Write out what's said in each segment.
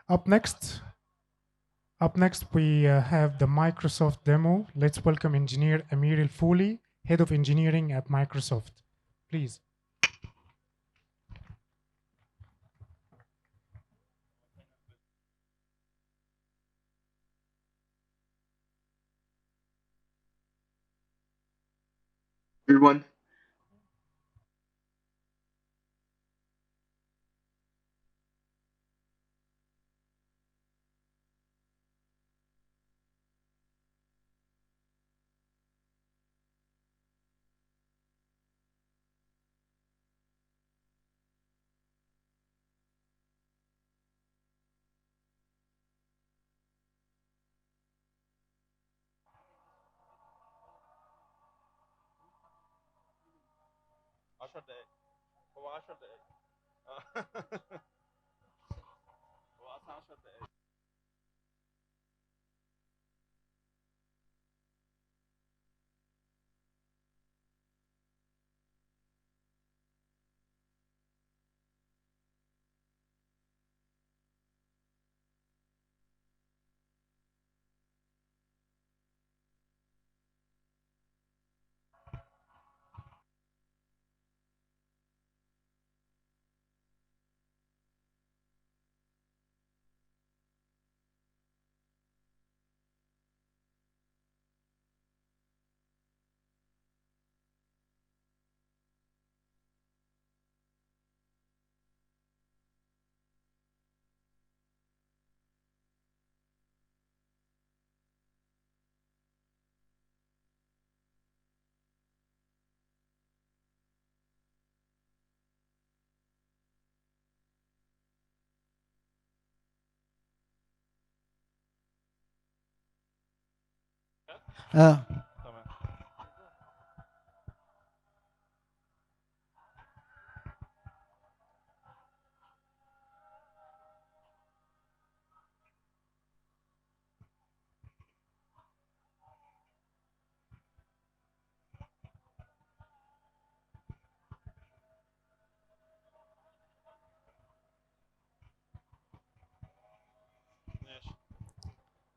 Up next, we have the Microsoft demo. Let's welcome engineer Amir El-Fouli, head of engineering at Microsoft. Please. Everyone.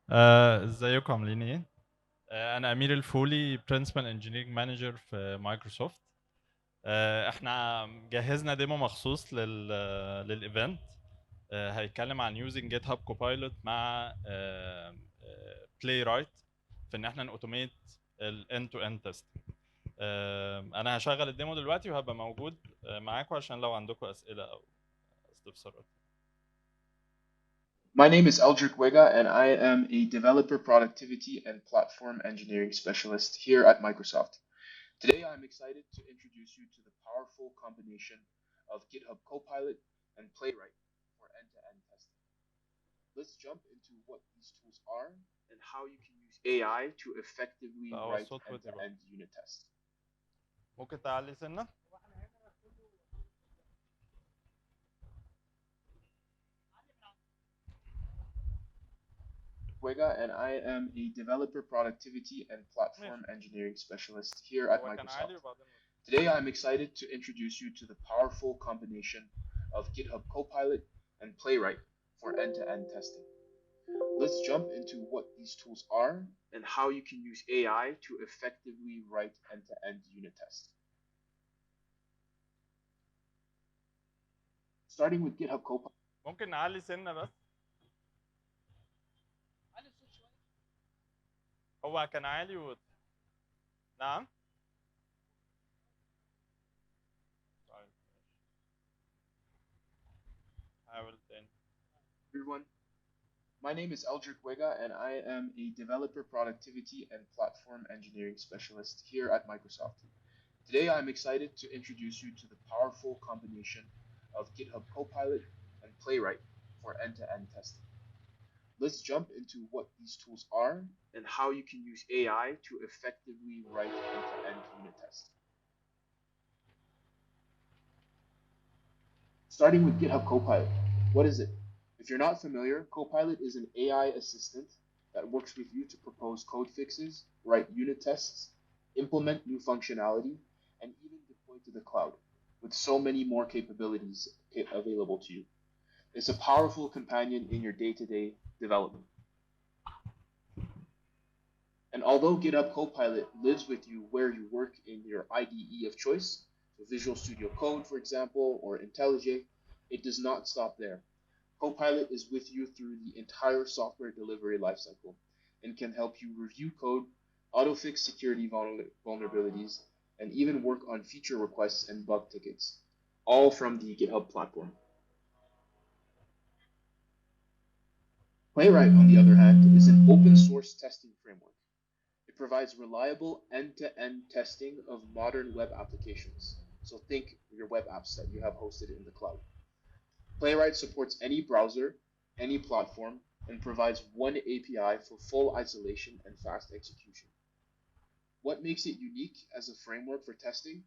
ازيكم عاملين ايه؟ انا امير الفولي برنسبل انجينيرنج مانجر في مايكروسوفت. احنا جهزنا ديمو مخصوص للايفنت. هيتكلم عن يوزنج جيت هاب كوبايلوت مع بلاي رايت في ان احنا نوتوميت الاند تو اند تيست. انا هشغل الديمو دلوقتي وهبقى موجود معاكم عشان لو عندكم اسئله او استفسارات. My name is Eldrick Wega, and I am a developer productivity and platform engineering specialist here at Microsoft. Today, I'm excited to introduce you to the powerful combination of GitHub Copilot and Playwright for end-to-end testing. Let's jump into what these tools are and how you can use AI to effectively لا هو write الصوت ودي بقى. end-to-end unit tests. ممكن تعلي سنه؟ Wega, and I am a developer productivity and platform engineering specialist here at هو كان عالي Microsoft. وبعدين Today, I'm excited to introduce you to the powerful combination of GitHub Copilot and Playwright for end-to-end testing. Let's jump into what these tools are and how you can use AI to effectively write end-to-end unit tests. Starting with GitHub Copilot. ممكن نعلي سنه بس. هو كان عالي نعم. طيب حاول تاني. Everyone, my name is Eldrick Wega, and I am a developer productivity and platform engineering specialist here at Microsoft. Today, I'm excited to introduce you to the powerful combination of GitHub Copilot and Playwright for end-to-end testing. Let's jump into what these tools are and how you can use AI to effectively write end-to-end unit tests. Starting with GitHub Copilot. What is it? If you're not familiar, Copilot is an AI assistant that works with you to propose code fixes, write unit tests, implement new functionality, and even deploy to the cloud, with so many more capabilities available to you. It's a powerful companion in your day-to-day development. And although GitHub Copilot lives with you where you work in your IDE of choice, so Visual Studio Code, for example, or IntelliJ, it does not stop there. Copilot is with you through the entire software delivery lifecycle and can help you review code, auto-fix security vulnerabilities, and even work on feature requests and bug tickets, all from the GitHub platform. Playwright, on the other hand, is an open source testing framework. It provides reliable end-to-end testing of modern web applications. So think your web apps that you have hosted in the cloud. Playwright supports any browser, any platform, and provides one API for full isolation and fast execution. What makes it unique as a framework for testing?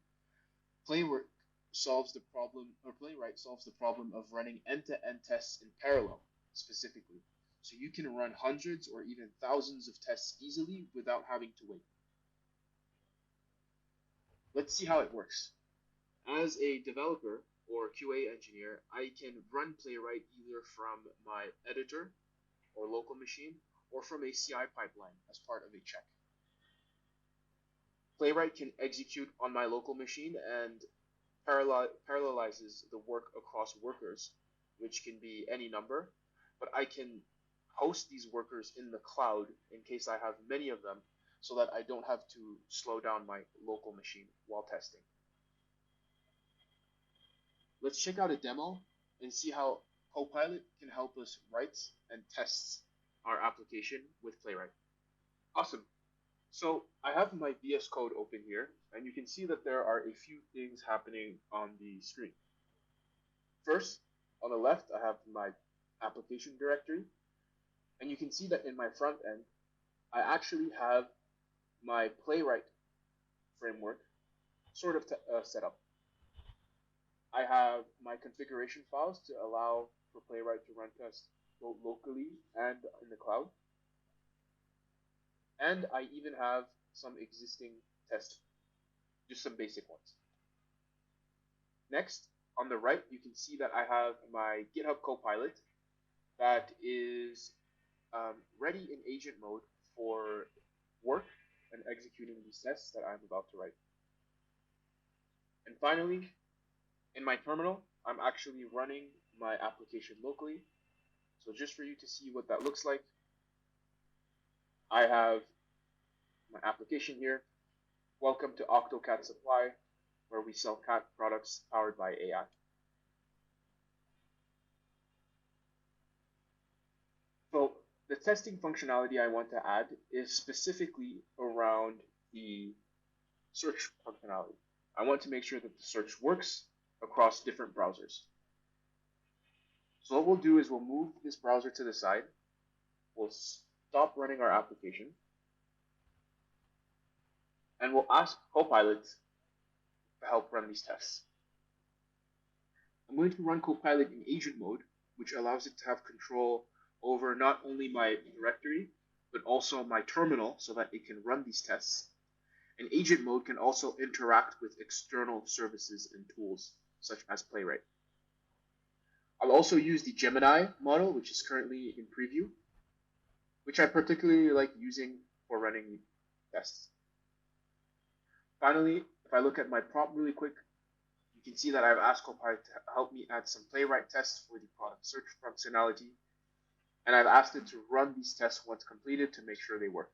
Playwright solves the problem of running end-to-end tests in parallel, specifically. So you can run hundreds or even thousands of tests easily without having to wait. Let's see how it works. As a developer or QA engineer, I can run Playwright either from my editor or local machine or from a CI pipeline as part of a check. Playwright can execute on my local machine and parallelizes the work across workers, which can be any number, but I can host these workers in the cloud in case I have many of them so that I don't have to slow down my local machine while testing. Let's check out a demo and see how Copilot can help us write and test our application with Playwright. Awesome. So I have my VS Code open here, and you can see that there are a few things happening on the screen. First, on the left, I have my application directory, and you can see that in my front end, I actually have my Playwright framework sort of set up. I have my configuration files to allow for Playwright to run tests both locally and in the cloud. And I even have some existing tests, just some basic ones. Next, on the right, you can see that I have my GitHub Copilot that is ready in agent mode for work and executing these tests that I'm about to write. And finally, in my terminal, I'm actually running my application locally. So just for you to see what that looks like, I have my application here. Welcome to OctoCAD Supply, where we sell CAD products powered by AI. So the testing functionality I want to add is specifically around the search functionality. I want to make sure that the search works across different browsers. So what we'll do is we'll move this browser to the side. We'll stop running our application. And we'll ask Copilot to help run these tests. I'm going to run Copilot in agent mode, which allows it to have control over not only my directory, but also my terminal so that it can run these tests. And agent mode can also interact with external services and tools, such as Playwright. I'll also use the Gemini model, which is currently in preview, which I particularly like using for running tests. Finally, if I look at my prompt really quick, you can see that I've asked Copilot to help me add some Playwright tests for the product search functionality, and I've asked it to run these tests once completed to make sure they work.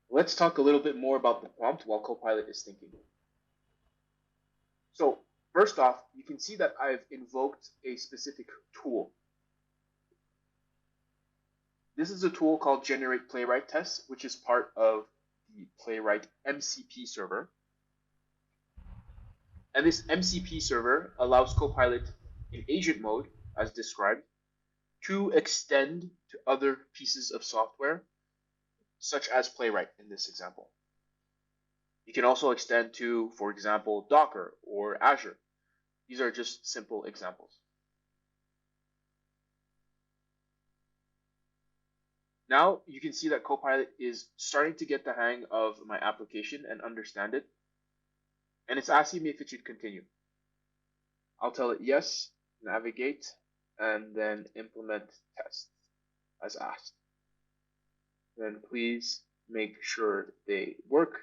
Let's talk a little bit more about the prompt while Copilot is thinking. So first off, you can see that I've invoked a specific tool. This is a tool called Generate Playwright Tests, which is part of the Playwright MCP server. And this MCP server allows Copilot in agent mode, as described, to extend to other pieces of software, such as Playwright in this example. You can also extend to, for example, Docker or Azure. These are just simple examples. Now you can see that Copilot is starting to get the hang of my application and understand it. And it's asking me if it should continue. I'll tell it yes, navigate, and then implement test as asked. Then please make sure they work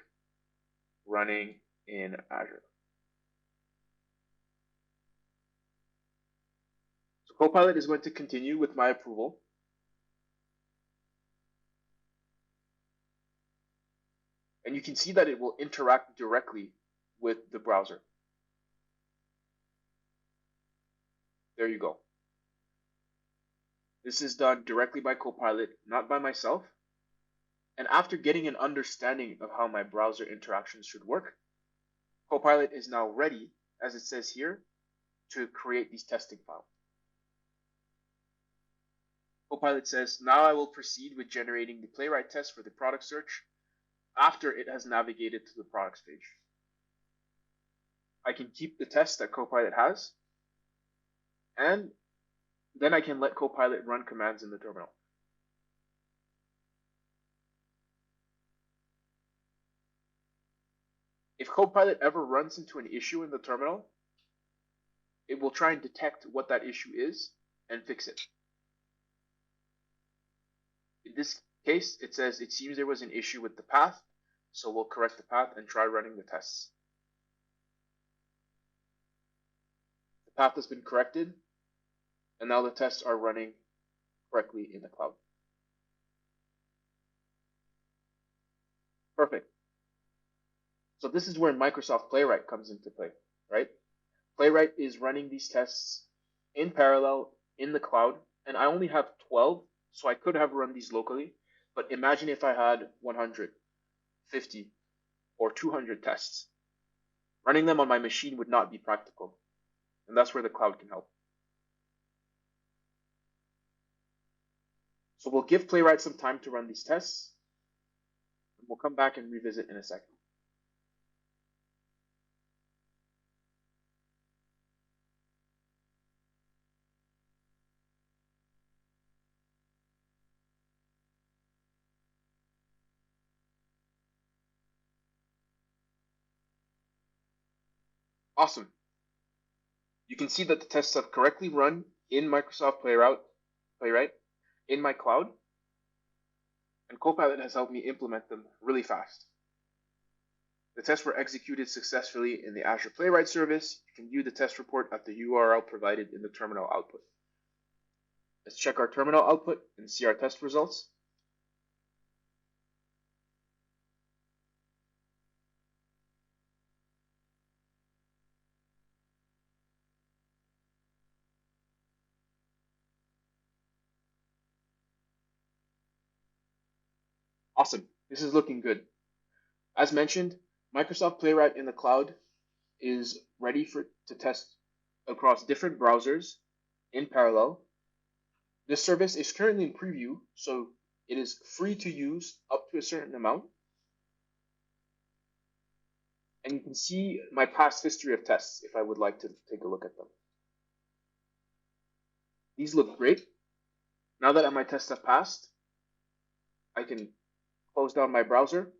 running in Azure. So Copilot is going to continue with my approval. And you can see that it will interact directly with the browser. There you go. This is done directly by Copilot, not by myself. And after getting an understanding of how my browser interactions should work, Copilot is now ready, as it says here, to create these testing files. Copilot says, now I will proceed with generating the playwright test for the product search after it has navigated to the products page. I can keep the test that Copilot has, and then I can let Copilot run commands in the terminal. If Copilot ever runs into an issue in the terminal, it will try and detect what that issue is and fix it. In this case, it says it seems there was an issue with the path, so we'll correct the path and try running the tests. The path has been corrected, and now the tests are running correctly in the cloud. Perfect. So this is where Microsoft Playwright comes into play, right? Playwright is running these tests in parallel in the cloud, and I only have 12, so I could have run these locally, but imagine if I had 100, 50, or 200 tests. Running them on my machine would not be practical, and that's where the cloud can help. So we'll give Playwright some time to run these tests, and we'll come back and revisit in a second. Awesome. You can see that the tests have correctly run in Microsoft Playwright in my cloud, and Copilot has helped me implement them really fast. The tests were executed successfully in the Azure Playwright service. You can view the test report at the URL provided in the terminal output. Let's check our terminal output and see our test results. Awesome. This is looking good. As mentioned, Microsoft Playwright in the cloud is ready to test across different browsers in parallel. This service is currently in preview, so it is free to use up to a certain amount. And you can see my past history of tests if I would like to take a look at them. These look great. Now that my tests have passed, I can close down my browser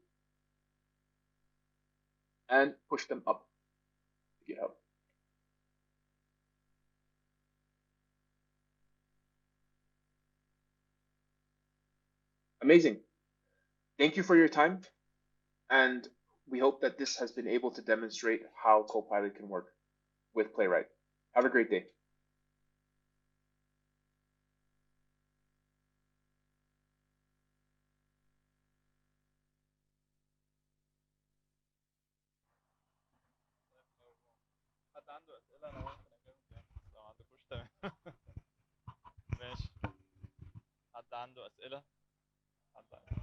and push them up to GitHub. Amazing. Thank you for your time, and we hope that this has been able to demonstrate how Copilot can work with Playwright. Have a great day. حد عنده أسئلة أنا ممكن أجاوب يعني لو ما عندكوش تمام. ماشي. حد عنده أسئلة؟ حد عنده